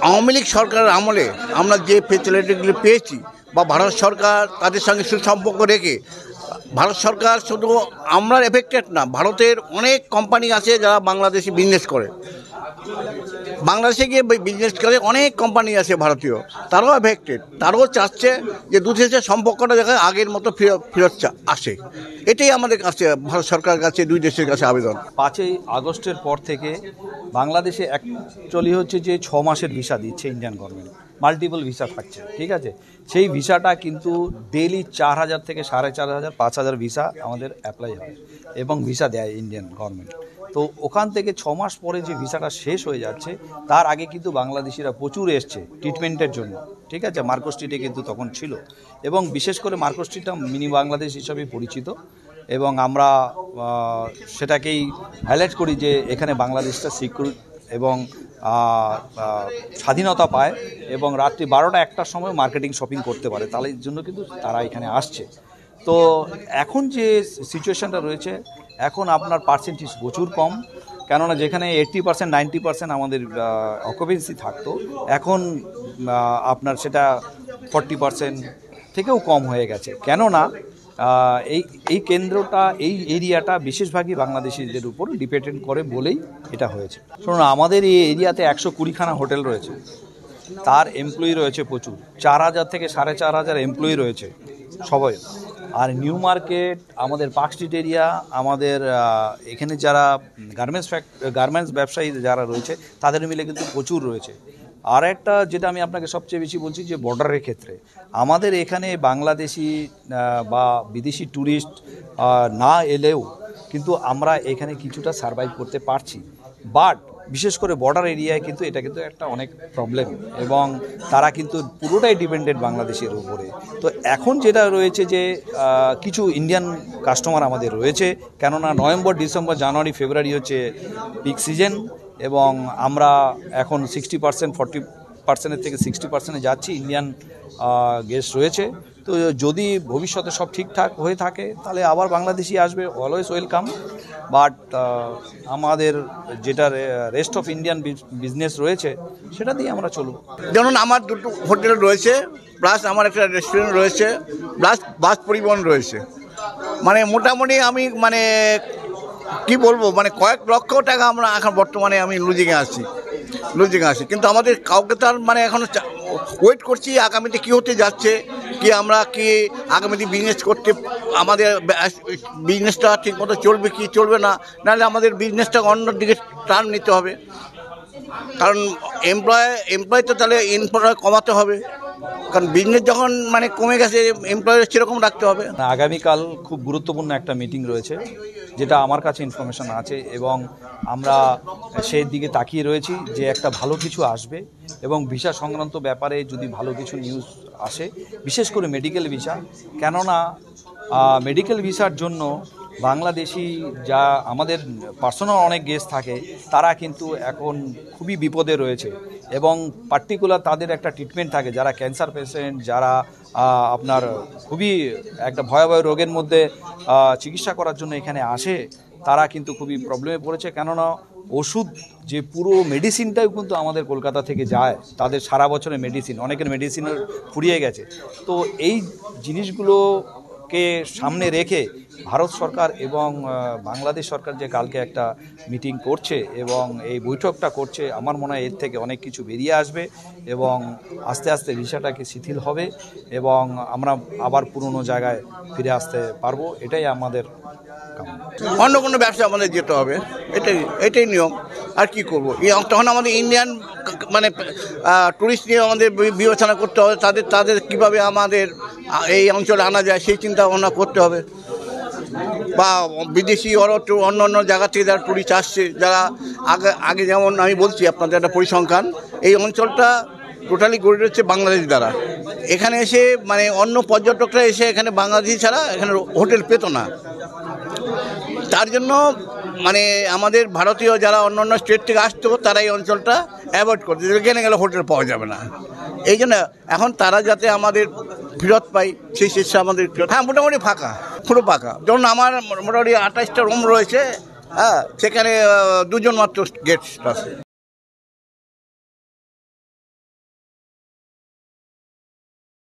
আওয়ামী লীগ সরকারের আমলে আমরা যে ফেসিলিটিগুলি পেয়েছি বা ভারত সরকার তাদের সঙ্গে সুসম্পর্ক রেখে ভারত সরকার শুধু আমরা এফেক্টেড না, ভারতের অনেক কোম্পানি আছে যারা বাংলাদেশে বিজনেস করে, বাংলাদেশে গিয়ে বিজনেস করে অনেক কোম্পানি আছে ভারতীয়, তারাও এফেক্টেড। তারাও চাচ্ছে যে দু দেশের সম্পর্কটা দেখা আগের মতো ফেরত আসে। এটাই আমাদের কাছে ভারত সরকারের কাছে দুই দেশের কাছে আবেদন। 5ই আগস্টের পর থেকে বাংলাদেশে অ্যাকচুয়ালি হচ্ছে যে 6 মাসের ভিসা দিচ্ছে ইন্ডিয়ান গভর্নমেন্ট, মাল্টিপল ভিসা থাকছে, ঠিক আছে। সেই ভিসাটা কিন্তু ডেইলি 4000 থেকে 4500 5000 ভিসা আমাদের অ্যাপ্লাই হয় এবং ভিসা দেয় ইন্ডিয়ান গভর্নমেন্ট। তো ওখান থেকে 6 মাস পরে যে ভিসাটা শেষ হয়ে যাচ্ছে, তার আগে কিন্তু বাংলাদেশিরা প্রচুর এসছে ট্রিটমেন্টের জন্য, ঠিক আছে। মার্কো স্ট্রিটে কিন্তু তখন ছিল, এবং বিশেষ করে মার্কো স্ট্রিটটা মিনি বাংলাদেশ হিসাবে পরিচিত, এবং আমরা সেটাকেই হাইলাইট করি যে এখানে বাংলাদেশটা সিকিউর এবং স্বাধীনতা পায় এবং রাত্রি 12টা-1টার সময় মার্কেটিং শপিং করতে পারে, তাহলে এর জন্য কিন্তু তারা এখানে আসছে। তো এখন যে সিচুয়েশানটা রয়েছে, এখন আপনার পার্সেন্টেজ প্রচুর কম, কেননা যেখানে 80% 90% আমাদের অকুপেন্সি থাকতো, এখন আপনার সেটা 40% থেকেও কম হয়ে গেছে। কেননা এই কেন্দ্রটা, এই এরিয়াটা বেশিরভাগই বাংলাদেশিদের উপর ডিপেন্ডেন্ট করে বলেই এটা হয়েছে। শুনুন, আমাদের এই এরিয়াতে 120খানা হোটেল রয়েছে, তার এমপ্লয়ি রয়েছে প্রচুর, 4000 থেকে 4500 এমপ্লয়ি রয়েছে সবাই। আর নিউ মার্কেট, আমাদের পার্ক স্ট্রিট এরিয়া, আমাদের এখানে যারা গার্মেন্টস ব্যবসায়ী যারা রয়েছে, তাদের মিলে কিন্তু প্রচুর রয়েছে। আর একটা যেটা আমি আপনাকে সবচেয়ে বেশি বলছি, যে বর্ডারের ক্ষেত্রে আমাদের এখানে বাংলাদেশি বা বিদেশি ট্যুরিস্ট না এলেও কিন্তু আমরা এখানে কিছুটা সার্ভাইভ করতে পারছি। বাট বিশেষ করে বর্ডার এরিয়ায় কিন্তু এটা কিন্তু একটা অনেক প্রবলেম, এবং তারা কিন্তু পুরোটাই ডিপেন্ডেন্ট বাংলাদেশের উপরে। তো এখন যেটা রয়েছে যে কিছু ইন্ডিয়ান কাস্টমার আমাদের রয়েছে, কেননা নভেম্বর, ডিসেম্বর, জানুয়ারি, ফেব্রুয়ারি হচ্ছে পিক সিজন, এবং আমরা এখন 60% 40% থেকে 60% যাচ্ছি ইন্ডিয়ান গেস্ট রয়েছে। তো যদি ভবিষ্যতে সব ঠিকঠাক হয়ে থাকে, তাহলে আবার বাংলাদেশি আসবে, অলওয়েজ ওয়েলকাম। বাট আমাদের যেটা রেস্ট অফ ইন্ডিয়ান বিজনেস রয়েছে, সেটা দিয়ে আমরা চলব। যেমন আমার 2টো হোটেল রয়েছে, প্লাস আমার একটা রেস্টুরেন্ট রয়েছে, প্লাস বাস পরিবহন রয়েছে। মানে মোটামুটি আমি কি বলবো, কয়েক লক্ষ টাকা আমরা এখন বর্তমানে আমি লুজিংয়ে আছি। কিন্তু আমাদের কাউকে তার এখনো ওয়েট করছি আগামীতে কী হতে যাচ্ছে, কি আমরা কি আগামীতে বিজনেস করতে, আমাদের বিজনেসটা ঠিকমতো চলবে কি চলবে না, নাহলে আমাদের বিজনেসটা অন্য দিকে টার্ন নিতে হবে। কারণ এমপ্লয় তো তাহলে এমপ্লয় কমাতে হবে, কারণ বিজনেস যখন কমে গেছে, এমপ্লয় সেরকম রাখতে হবে। আগামীকাল খুব গুরুত্বপূর্ণ একটা মিটিং রয়েছে, যেটা আমার কাছে ইনফরমেশন আছে, এবং আমরা সেই দিকে তাকিয়ে রয়েছি যে একটা ভালো কিছু আসবে, এবং ভিসা সংক্রান্ত ব্যাপারে যদি ভালো কিছু নিউজ আসে, বিশেষ করে মেডিকেল ভিসা। কেননা মেডিকেল ভিসার জন্য বাংলাদেশি যা আমাদের পার্সোনাল অনেক গেস্ট থাকে, তারা কিন্তু এখন খুবই বিপদে রয়েছে, এবং পার্টিকুলার তাদের একটা ট্রিটমেন্ট থাকে, যারা ক্যান্সার পেশেন্ট, যারা আপনার খুবই একটা ভয়াবহ রোগের মধ্যে চিকিৎসা করার জন্য এখানে আসে, তারা কিন্তু খুবই প্রবলেমে পড়েছে। কেননা ওষুধ যে পুরো মেডিসিনটাও কিন্তু আমাদের কলকাতা থেকে যায়, তাদের সারা বছরের মেডিসিন, অনেকের মেডিসিনের ফুরিয়ে গেছে। তো এই জিনিসগুলোকে সামনে রেখে ভারত সরকার এবং বাংলাদেশ সরকার যে কালকে একটা মিটিং করছে এবং এই বৈঠকটা করছে, আমার মনে হয় এর থেকে অনেক কিছু বেরিয়ে আসবে, এবং আস্তে আস্তে ভিসাটাকে শিথিল হবে, এবং আমরা আবার পুরনো জায়গায় ফিরে আসতে পারবো। এটাই আমাদের অন্য কোনো ব্যবসা আমাদের যেতে হবে, এটাই নিয়ম। আর কি করবো, তখন আমাদের ইন্ডিয়ান টুরিস্ট নিয়ে আমাদের বিবেচনা করতে হবে, তাদের কীভাবে আমাদের এই অঞ্চলে আনা যায় সেই চিন্তা ভাবনা করতে হবে। বা বিদেশি অন্য জায়গা থেকে যারা টুরিস্ট আসছে, যারা আগে যেমন আমি বলছি আপনাদের একটা পরিসংখ্যান, এই অঞ্চলটা টোটালি গড়ে রয়েছে বাংলাদেশ দ্বারা। এখানে এসে অন্য পর্যটকরা এসে এখানে বাংলাদেশি ছাড়া এখানে হোটেল পেত না। তার জন্য আমাদের ভারতীয় যারা অন্য স্টেট থেকে আসতো, তারা এই অঞ্চলটা অ্যাভয়েড করতো, এখানে গেলে হোটেল পাওয়া যাবে না। এই জন্য এখন তারা যাতে আমাদের ফেরত পাই, সেই চেষ্টা আমাদের। হ্যাঁ, মোটামুটি ফাঁকা, পুরো ফাঁকা। যেমন আমার মোটামুটি 28টা রুম রয়েছে, হ্যাঁ, সেখানে 2জন মাত্র গেস্ট আছে।